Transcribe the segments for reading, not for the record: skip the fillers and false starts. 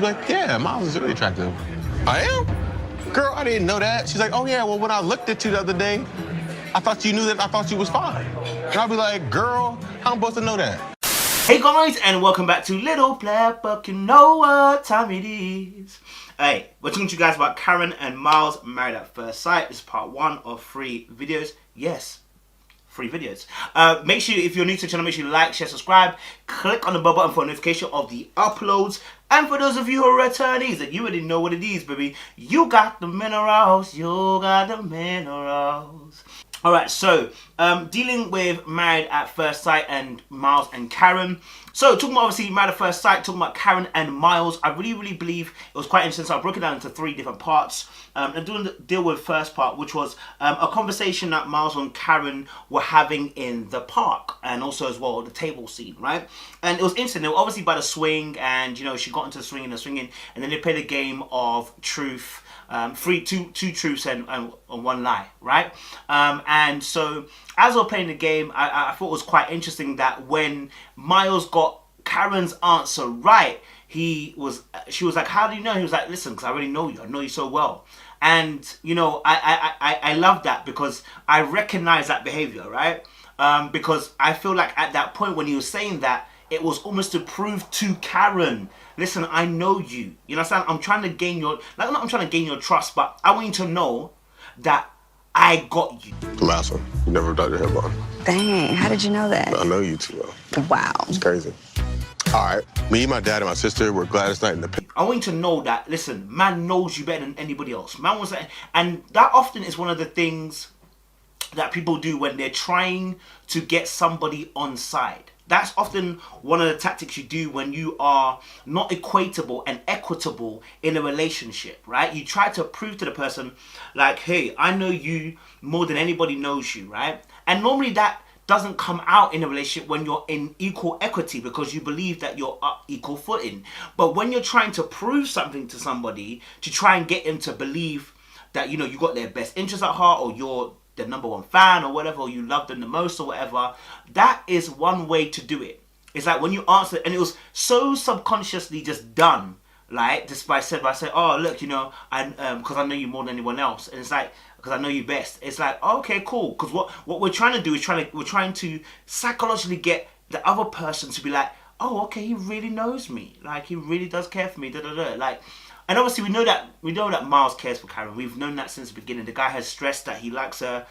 be like, yeah, Miles is really attractive. I am? Girl, I didn't know that. She's like, oh yeah, well, when I looked at you the other day, I thought you knew that I thought you was fine. And I'll be like, girl, how am I supposed to know that? Hey guys, and welcome back to Little Black Book. You know what time it is. Hey, we're talking to you guys about Karen and Miles Married at First Sight. This is part 1 of 3 videos. Yes, 3 videos. Make sure, if you're new to the channel, make sure you like, share, subscribe. Click on the bell button for a notification of the uploads. And for those of you who are returnees, that you already know what it is, baby. You got the minerals. You got the minerals. Alright, so dealing with Married at First Sight and Miles and Karen. So talking about obviously Married at First Sight, talking about Karen and Miles, I really believe it was quite interesting. So I broke it down into 3 different parts. And doing the deal with the first part, which was a conversation that Miles and Karen were having in the park, and also as well the table scene, right? And it was interesting. They were obviously by the swing, and you know she got into the swinging, and then they played a game of truth. Two truths and one lie, right? And so as we're playing the game, I thought it was quite interesting that when Miles got Karen's answer right, she was like, how do you know? He was like, listen, because I already know you. I know you so well. And you know, I love that because I recognize that behavior, right? Because I feel like at that point when he was saying that, it was almost to prove to Karen, listen, I know you. You understand? I'm trying to gain your, like, not I'm trying to gain your trust, but I want you to know that I got you. The last one. You never done your hair on. Dang, how did you know that? I know you too well. Wow. It's crazy. All right, me, my dad, and my sister were Gladys Knight in the pit. I want you to know that, listen, man knows you better than anybody else. Man was like, and that often is one of the things that people do when they're trying to get somebody on side. That's often one of the tactics you do when you are not equatable and equitable in a relationship, right? You try to prove to the person, like, hey, I know you more than anybody knows you, right? And normally that doesn't come out in a relationship when you're in equal equity because you believe that you're up equal footing. But when you're trying to prove something to somebody to try and get them to believe that, you know, you got their best interest at heart, or you're the #1 fan or whatever, or you love them the most or whatever, that is one way to do it. It's like when you answer, and it was so subconsciously just done, like just by say, oh look, you know, because I know you more than anyone else, and it's like, because I know you best. It's like, oh, okay, cool. Because what we're trying to do is we're trying to psychologically get the other person to be like, oh, okay, he really knows me, like he really does care for me, like. And obviously we know that Miles cares for Karen. We've known that since the beginning. The guy has stressed that he likes her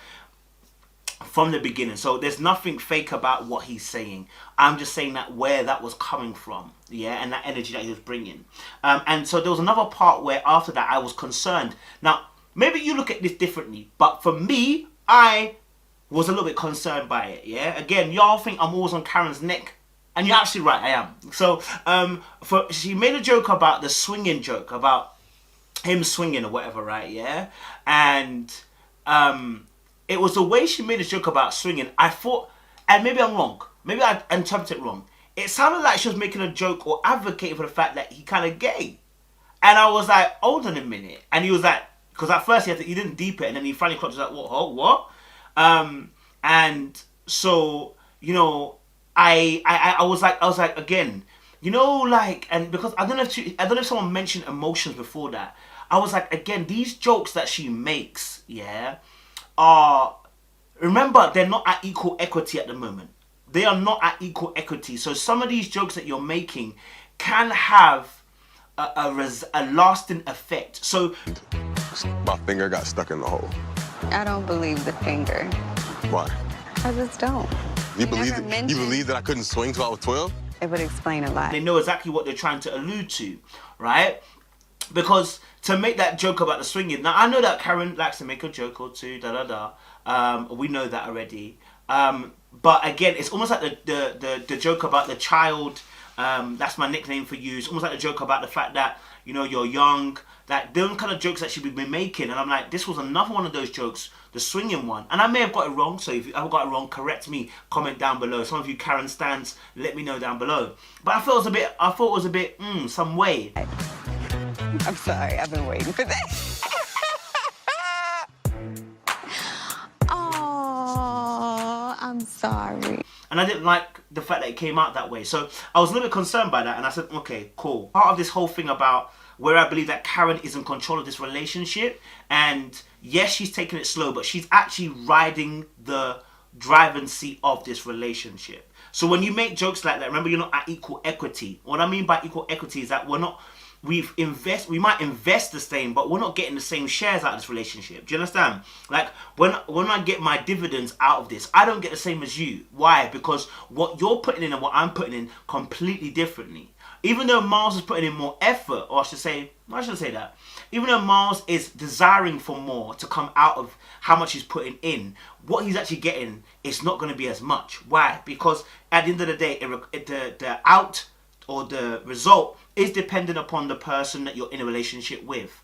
from the beginning. So there's nothing fake about what he's saying. I'm just saying that where that was coming from, yeah, and that energy that he was bringing. And so there was another part where after that I was concerned. Now, maybe you look at this differently, but for me, I was a little bit concerned by it, yeah? Again, y'all think I'm always on Karen's neck. And you're actually right, I am. So, she made a joke about the swinging joke, about him swinging or whatever, right, yeah? And it was the way she made a joke about swinging. I thought, and maybe I'm wrong, maybe I interpreted it wrong. It sounded like she was making a joke or advocating for the fact that he kind of gay. And I was like, hold on a minute. And he was like, because at first he didn't deep it, and then he finally clocked, like, what? And so, you know, I was like again, you know, like, and because I don't know if someone mentioned emotions before that. I was like, again, these jokes that she makes, yeah, remember, they're not at equal equity at the moment. They are not at equal equity. So some of these jokes that you're making can have a lasting effect. So My finger got stuck in the hole. I don't believe the finger. Why? I just don't. You believe that I couldn't swing till I was 12? It would explain a lot. They know exactly what they're trying to allude to, right? Because to make that joke about the swinging, now I know that Karen likes to make a joke or two, we know that already. But again, it's almost like the joke about the child. That's my nickname for you. It's almost like a joke about the fact that, you know, you're young. That those kind of jokes that she'd been making, and I'm like, this was another one of those jokes, the swinging one. And I may have got it wrong, so if I've got it wrong, correct me, comment down below. Some of you Karen stans, let me know down below. But I thought it was a bit, some way. I'm sorry, I've been waiting for this. Oh, I'm sorry. And I didn't like the fact that it came out that way. So I was a little bit concerned by that. And I said, okay, cool. Part of this whole thing about where I believe that Karen is in control of this relationship. And yes, she's taking it slow, but she's actually riding the driving seat of this relationship. So when you make jokes like that, remember, you're not at equal equity. What I mean by equal equity is that we might invest the same, but we're not getting the same shares out of this relationship. Do you understand? Like, when I get my dividends out of this, I don't get the same as you. Why? Because what you're putting in and what I'm putting in completely differently. Even though Miles is putting in more effort, or I shouldn't say that. Even though Miles is desiring for more to come out of how much he's putting in, what he's actually getting is not going to be as much. Why? Because at the end of the day, the out or the result is dependent upon the person that you're in a relationship with.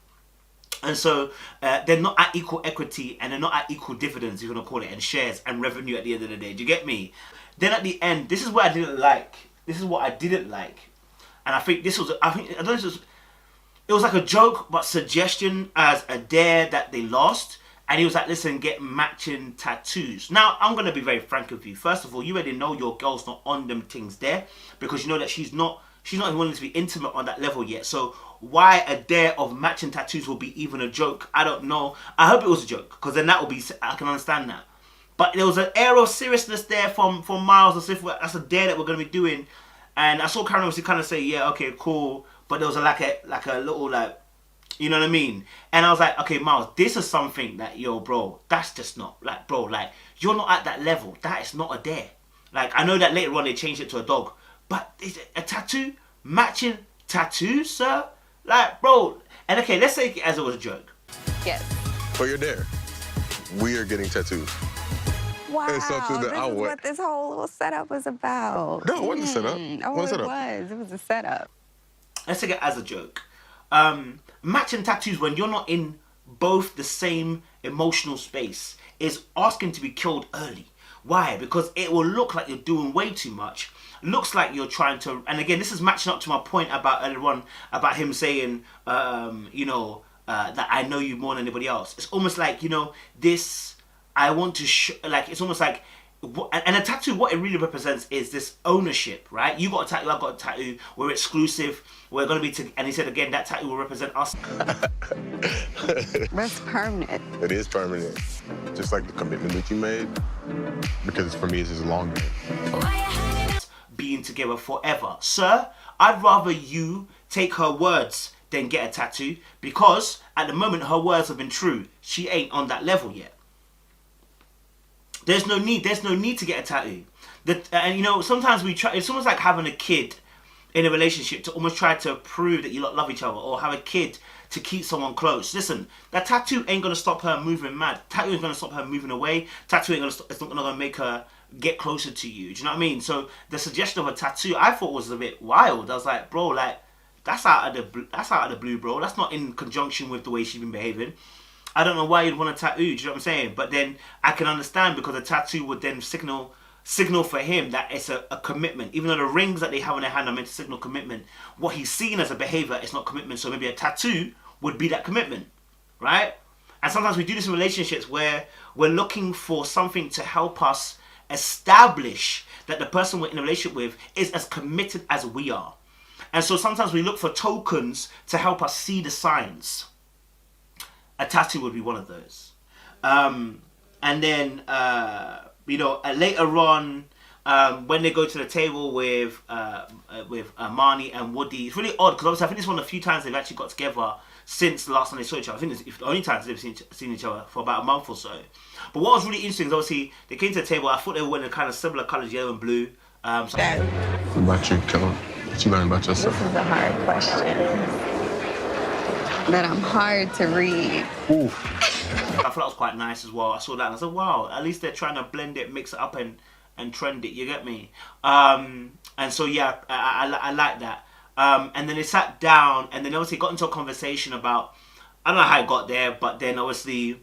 And so they're not at equal equity, and they're not at equal dividends, you're going to call it, and shares and revenue at the end of the day. Do you get me? Then at the end, this is what I didn't like. This is what I didn't like. And I think it was like a joke, but suggestion as a dare that they lost. And he was like, listen, get matching tattoos. Now, I'm going to be very frank with you. First of all, you already know your girl's not on them things there, because you know that she's not even willing to be intimate on that level yet. So why a dare of matching tattoos will be even a joke, I don't know. I hope it was a joke, because then that will be, I can understand that. But there was an air of seriousness there from Miles, as if that's a dare that we're going to be doing. And I saw Karen obviously kind of say, yeah, okay, cool. But there was like a little, like, you know what I mean? And I was like, okay, Miles, this is something that, yo, bro, that's just not, like, bro, like, you're not at that level. That is not a dare. Like, I know that later on they changed it to a dog. But is it a tattoo? Matching tattoos, sir? Like, bro. And okay, let's take it as it was a joke. Yes. For your dare, we are getting tattoos. Wow, It's something that this I is would. what this whole little setup was about. No, it wasn't a setup. Oh, What is it it? was. It was a setup. Let's take it as a joke. Matching tattoos when you're not in both the same emotional space is asking to be killed early. Why? Because it will look like you're doing way too much. Looks like you're trying to, and again, this is matching up to my point about earlier on about him saying, that I know you more than anybody else. It's almost like, this, I want to like, it's almost like, and a tattoo, what it really represents is this ownership, right? You got a tattoo, I got a tattoo, we're exclusive, we're going to be and he said again, that tattoo will represent us. That's permanent. It is permanent. Just like the commitment that you made, because for me, it's just a long game. Being together forever. Sir, I'd rather you take her words than get a tattoo, because at the moment her words have been true. She ain't on that level yet. There's no need to get a tattoo. And sometimes we try, it's almost like having a kid in a relationship to almost try to prove that you love each other, or have a kid to keep someone close. Listen, that tattoo ain't gonna stop her moving mad. Tattoo ain't gonna stop her moving away. Tattoo ain't gonna it's not gonna make her get closer to you. Do you know what I mean? So the suggestion of a tattoo, I thought was a bit wild. I was like, bro, like that's out of the blue, bro. That's not in conjunction with the way she's been behaving. I don't know why you'd want a tattoo. Do you know what I'm saying? But then I can understand, because a tattoo would then signal for him that it's a commitment. Even though the rings that they have on their hand are meant to signal commitment, what he's seen as a behavior is not commitment. So maybe a tattoo would be that commitment, right? And sometimes we do this in relationships where we're looking for something to help us establish that the person we're in a relationship with is as committed as we are. And so sometimes we look for tokens to help us see the signs. A tattoo would be one of those. And then, later on, when they go to the table with Marnie and Woody, it's really odd, because obviously I think this is one of the few times they've actually got together since the last time they saw each other. I think it's the only time they've seen each other for about a month or so. But what was really interesting is obviously they came to the table. I thought they were wearing kind of similar colours, yellow and blue. What about you, Kellen? What you learned about yourself? This is a hard question that I'm hard to read. Ooh. I thought that was quite nice as well. I saw that and I said, wow, at least they're trying to blend it, mix it up and trend it, you get me? And so, yeah, I like that. And then they sat down and then obviously got into a conversation about, I don't know how it got there, but then obviously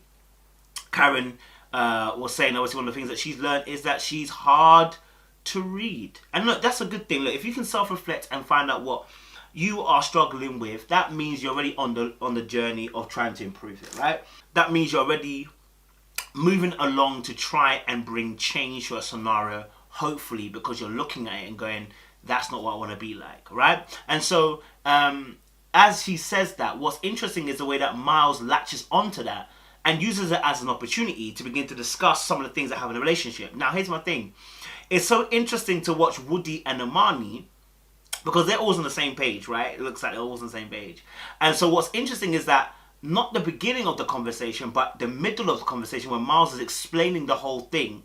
Karen was saying, obviously one of the things that she's learned is that she's hard to read. And look, that's a good thing. Look, if you can self-reflect and find out what you are struggling with, that means you're already on the journey of trying to improve it, right? That means you're already moving along to try and bring change to a scenario, hopefully, because you're looking at it and going, that's not what I want to be like, right? And so as he says that, what's interesting is the way that Miles latches onto that and uses it as an opportunity to begin to discuss some of the things that have in a relationship. Now, here's my thing. It's so interesting to watch Woody and Amani because they're always on the same page, right? It looks like they're always on the same page. And so what's interesting is that not the beginning of the conversation, but the middle of the conversation when Miles is explaining the whole thing,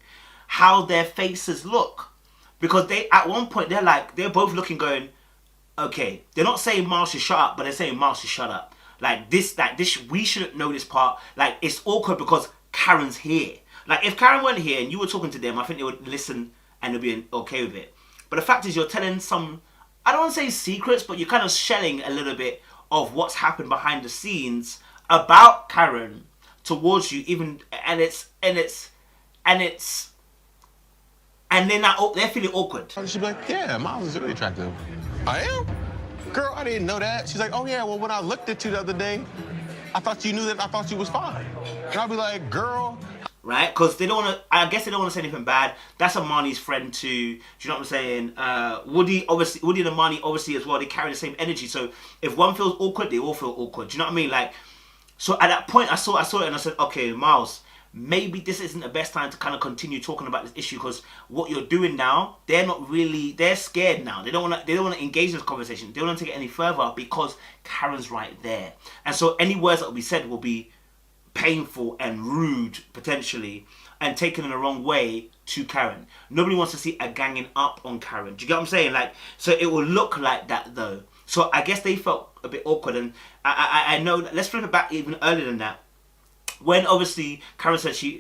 how their faces look. Because they, at one point, they're both looking going, okay, they're not saying Miles should shut up, but they're saying Miles should shut up. Like this, we shouldn't know this part. Like, it's awkward because Karen's here. Like, if Karen weren't here and you were talking to them, I think they would listen and they'd be okay with it. But the fact is, you're telling some, I don't want to say secrets, but you're kind of shelling a little bit of what's happened behind the scenes about Karen towards you, even, and they're feeling awkward. She'd be like, yeah, Miles is really attractive. I am? Girl, I didn't know that. She's like, oh yeah, well, when I looked at you the other day, I thought you knew that I thought you was fine. And I'd be like, girl. Right? Because they don't want to, I guess they don't want to say anything bad. That's Amani's friend too. Do you know what I'm saying? Woody and Amani, obviously, as well, they carry the same energy. So if one feels awkward, they all feel awkward. Do you know what I mean? Like, so at that point, I saw it and I said, okay, Miles, maybe this isn't the best time to kind of continue talking about this issue because what you're doing now, they're scared now. They don't want to engage in this conversation. They don't want to take it any further because Karen's right there. And so any words that will be said will be painful and rude, potentially, and taken in the wrong way to Karen. Nobody wants to see a ganging up on Karen. Do you get what I'm saying? Like, so it will look like that though. So I guess they felt a bit awkward, and I know, let's flip it back even earlier than that. When obviously Karen said she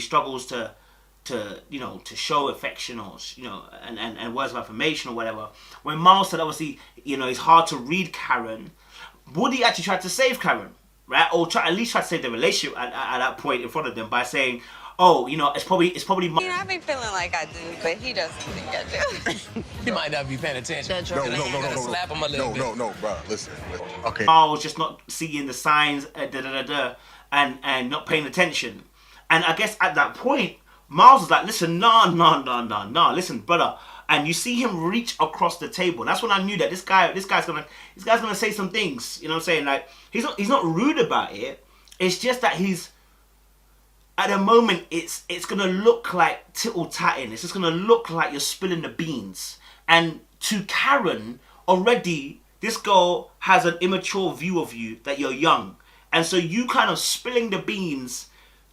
struggles to show affection or and words of affirmation or whatever. When Miles said obviously it's hard to read Karen, Woody actually tried to save Karen, right? Or at least try to save the relationship at that point in front of them by saying, oh, it's probably. I be feeling like I do, but he doesn't think I do. He might not be paying attention. No. Slap him a little bit. No, bro. Listen. Okay. Miles just not seeing the signs, and not paying attention. And I guess at that point, Miles was like, listen, no, listen, brother. And you see him reach across the table. That's when I knew that this guy's gonna say some things. You know what I'm saying? Like, he's not rude about it. It's just that he's, at the moment, it's gonna look like tittle-tatting. It's just gonna look like you're spilling the beans. And to Karen, already, this girl has an immature view of you, that you're young. And so you kind of spilling the beans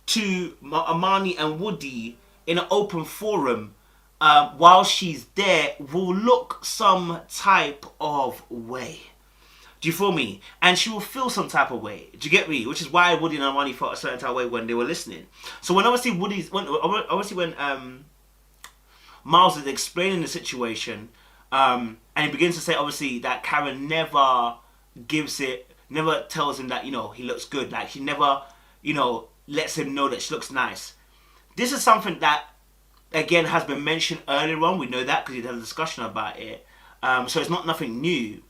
to Amani and Woody in an open forum while she's there will look some type of way. Do you feel me? And she will feel some type of way. Do you get me? Which is why Woody and Amani felt a certain type of way when they were listening. So when when Miles is explaining the situation, and he begins to say obviously that Karen never tells him that, he looks good. Like, she never, lets him know that she looks nice. This is something that, again, has been mentioned earlier on. We know that because we had a discussion about it. So it's not nothing new.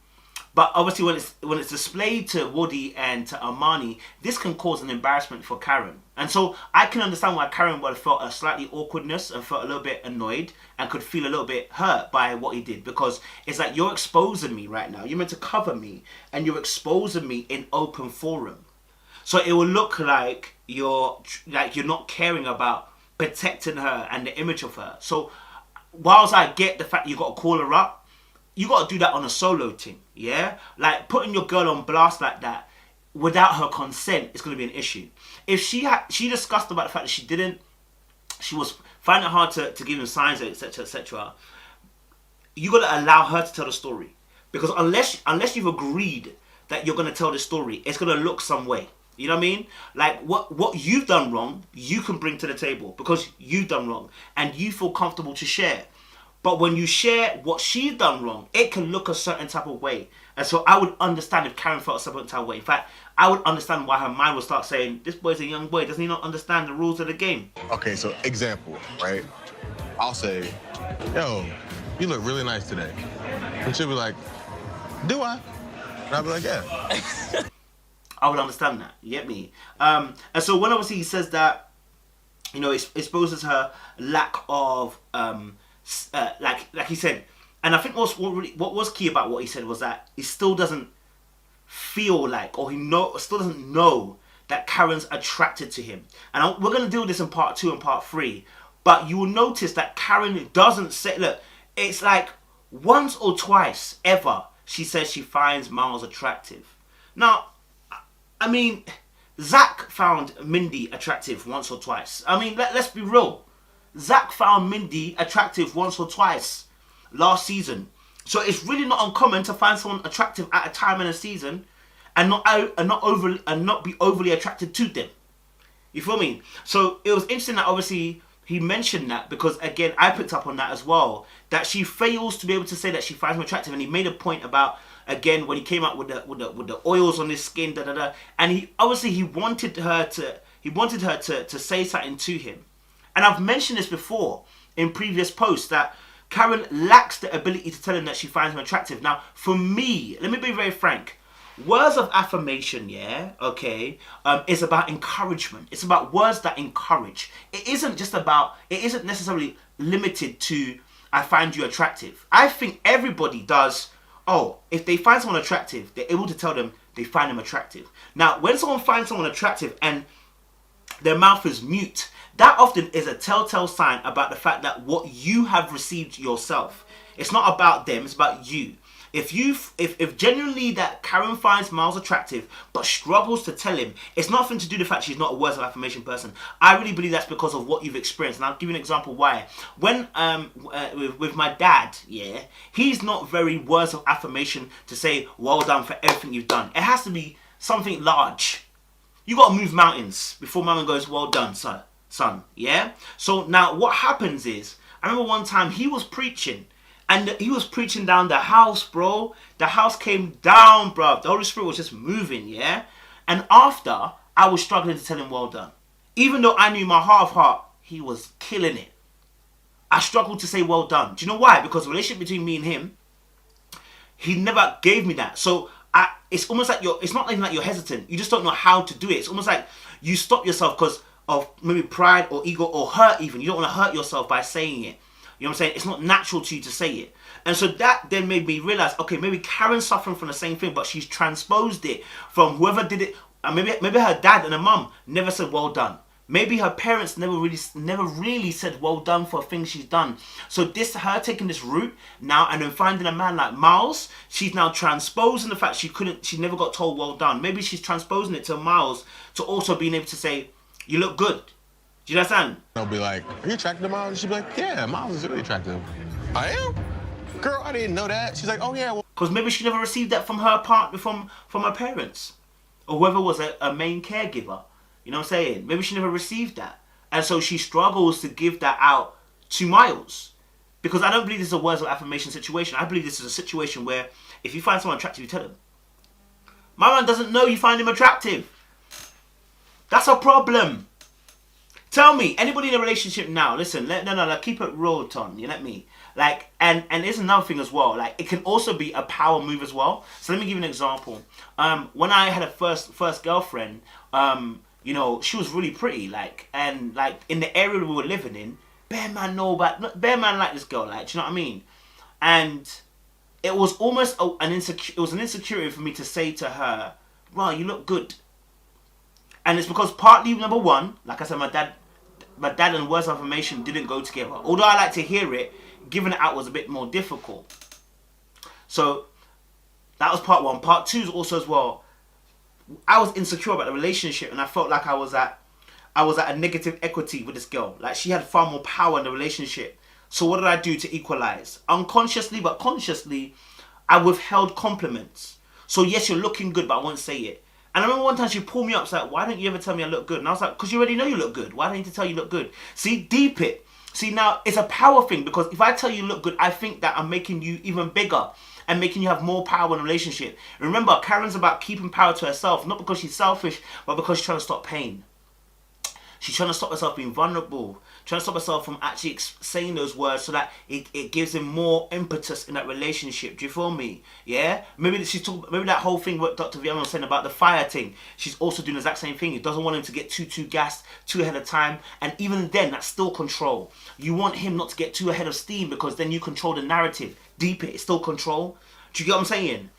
But obviously when it's displayed to Woody and to Amani, this can cause an embarrassment for Karen. And so I can understand why Karen would have felt a slightly awkwardness and felt a little bit annoyed and could feel a little bit hurt by what he did. Because it's like, you're exposing me right now. You're meant to cover me and you're exposing me in open forum. So it will look like you're not caring about protecting her and the image of her. So whilst I get the fact you got to call her up, you got to do that on a solo thing, yeah? Like, putting your girl on blast like that without her consent is going to be an issue. If she discussed about the fact that she was finding it hard to give him signs, etc., etc., you got to allow her to tell the story. Because unless you've agreed that you're going to tell the story, it's going to look some way. You know what I mean? Like, what you've done wrong, you can bring to the table because you've done wrong and you feel comfortable to share. But when you share what she's done wrong, it can look a certain type of way. And so I would understand if Karen felt a certain type of way. In fact, I would understand why her mind would start saying, this boy's a young boy. Doesn't he not understand the rules of the game? Okay, so example, right? I'll say, yo, you look really nice today. And she'll be like, do I? And I'll be like, yeah. I would understand that. You get me? And so when obviously he says that, it exposes her lack of like he said. And I think what was key about what he said was that he still doesn't feel like, or still doesn't know that Karen's attracted to him. And we're going to deal with this in part 2 and part 3. But you will notice that Karen doesn't say, look, it's like once or twice ever she says she finds Miles attractive. Now, I mean, Zach found Mindy attractive once or twice. I mean, let's be real. Zach found Mindy attractive once or twice last season. So it's really not uncommon to find someone attractive at a time in a season and not be overly attracted to them. You feel me? So it was interesting that obviously he mentioned that, because again I picked up on that as well, that she fails to be able to say that she finds him attractive. And he made a point about, again, when he came out with the oils on his skin, and he wanted her to say something to him. And I've mentioned this before in previous posts, that Karen lacks the ability to tell him that she finds him attractive. Now, for me, let me be very frank. Words of affirmation, is about encouragement. It's about words that encourage. It isn't necessarily limited to, I find you attractive. I think everybody does, if they find someone attractive, they're able to tell them they find them attractive. Now, when someone finds someone attractive and their mouth is mute, that often is a telltale sign about the fact that what you have received yourself. It's not about them, it's about you. If genuinely that Karen finds Miles attractive but struggles to tell him, it's nothing to do with the fact she's not a words of affirmation person. I really believe that's because of what you've experienced. And I'll give you an example why. When with my dad, he's not very words of affirmation to say well done for everything you've done. It has to be something large. You got to move mountains before mama goes, well done, son, yeah? So now what happens is, I remember one time he was preaching, and he was preaching down the house, bro. The house came down, bro. The Holy Spirit was just moving, yeah? And after, I was struggling to tell him well done. Even though I knew in my heart of heart, he was killing it. I struggled to say well done. Do you know why? Because the relationship between me and him, he never gave me that. So it's almost like it's not even like you're hesitant. You just don't know how to do it. It's almost like you stop yourself because of maybe pride or ego or hurt even. You don't want to hurt yourself by saying it. You know what I'm saying? It's not natural to you to say it. And so that then made me realize, okay, maybe Karen's suffering from the same thing, but she's transposed it from whoever did it. And maybe her dad and her mum never said well done. Maybe her parents never really said well done for things she's done. So her taking this route now and then finding a man like Miles, she's now transposing the fact she never got told well done. Maybe she's transposing it to Miles to also being able to say, you look good. Do you understand? They'll be like, are you attracted to Miles? And she'll be like, yeah, Miles is really attractive. I am? Girl, I didn't know that. She's like, oh yeah. Because maybe she never received that from her partner, from her parents. Or whoever was a main caregiver. You know what I'm saying? Maybe she never received that. And so she struggles to give that out to Miles. Because I don't believe this is a words of affirmation situation. I believe this is a situation where if you find someone attractive, you tell them. My man doesn't know you find him attractive. That's a problem. Tell me, anybody in a relationship now, listen, no, keep it real, Ton, you know what I mean? Like, and there's another thing as well, like, it can also be a power move as well. So let me give you an example. When I had a first girlfriend, she was really pretty, like, and like, in the area we were living in, bare man liked this girl, like, do you know what I mean? And it was almost an insecurity for me to say to her, wow, you look good. And it's because partly, number one, like I said, my dad and words of affirmation didn't go together. Although I like to hear it, giving it out was a bit more difficult. So that was part one. Part two is also as well, I was insecure about the relationship and I felt like I was at a negative equity with this girl. Like she had far more power in the relationship. So what did I do to equalize? Unconsciously but consciously, I withheld compliments. So yes, you're looking good, but I won't say it. And I remember one time she pulled me up, she's like, why don't you ever tell me I look good? And I was like, because you already know you look good. Why don't you tell you look good? See, deep it. See, now, it's a power thing, because if I tell you look good, I think that I'm making you even bigger and making you have more power in a relationship. Remember, Karen's about keeping power to herself, not because she's selfish, but because she's trying to stop pain. She's trying to stop herself being vulnerable, trying to stop herself from actually saying those words so that it gives him more impetus in that relationship. Do you feel me? Yeah? Maybe that whole thing what Dr. Vivian was saying about the fire thing, she's also doing the exact same thing. He doesn't want him to get too gassed, too ahead of time. And even then, that's still control. You want him not to get too ahead of steam because then you control the narrative. Deep it's still control. Do you get what I'm saying?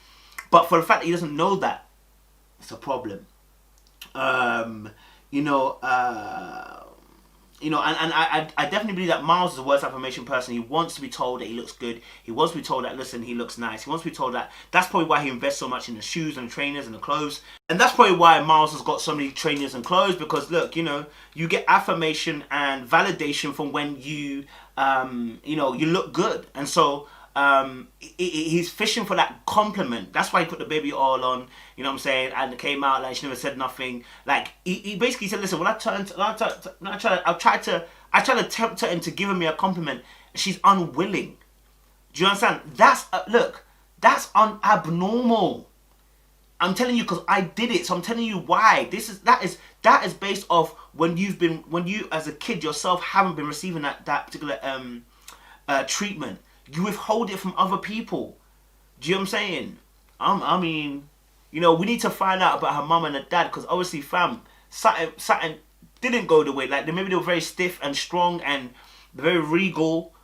But for the fact that he doesn't know that, it's a problem. And I definitely believe that Miles is a words affirmation person. He wants to be told that he looks good. He wants to be told that, listen, he looks nice. He wants to be told that. That's probably why he invests so much in the shoes and the trainers and the clothes. And that's probably why Miles has got so many trainers and clothes, because look, you get affirmation and validation from when you look good. And so he's fishing for that compliment. That's why he put the baby oil on, you know what I'm saying, and it came out like she never said nothing. Like he basically said, listen, when I try to tempt her into giving me a compliment, she's unwilling. Do you understand? That's that's abnormal. I'm telling you because I did it, so I'm telling you why. That is based off when you as a kid yourself haven't been receiving that particular treatment. You withhold it from other people. Do you know what I'm saying? I mean, we need to find out about her mum and her dad, because obviously, something didn't go the way. Like maybe they were very stiff and strong and very regal,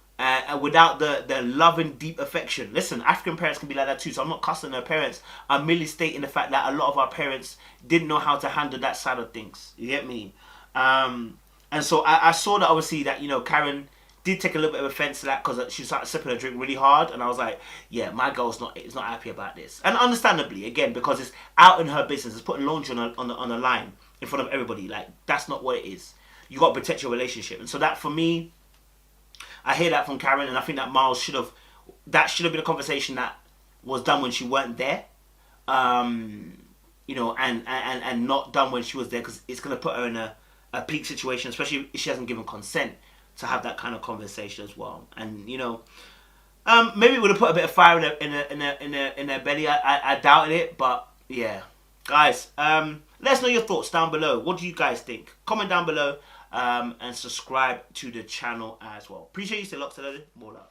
without the love and deep affection. Listen, African parents can be like that too. So I'm not cussing their parents. I'm merely stating the fact that a lot of our parents didn't know how to handle that side of things. You get me? And so I saw that obviously that Karen did take a little bit of offense to that, because she started sipping her drink really hard, and I was like, yeah, my girl's not happy about this, and understandably, again, because it's out in her business, it's putting laundry on the line in front of everybody. Like, that's not what it is. You got to protect your relationship. And so that, for me, I hear that from Karen, and I think that Miles should have been a conversation that was done when she weren't there, and not done when she was there, because it's going to put her in a peak situation, especially if she hasn't given consent to have that kind of conversation as well. And maybe it would have put a bit of fire in their belly. I doubted it, but yeah, guys, let us know your thoughts down below. What do you guys think? Comment down below, and subscribe to the channel as well. Appreciate you. Stay locked, more love.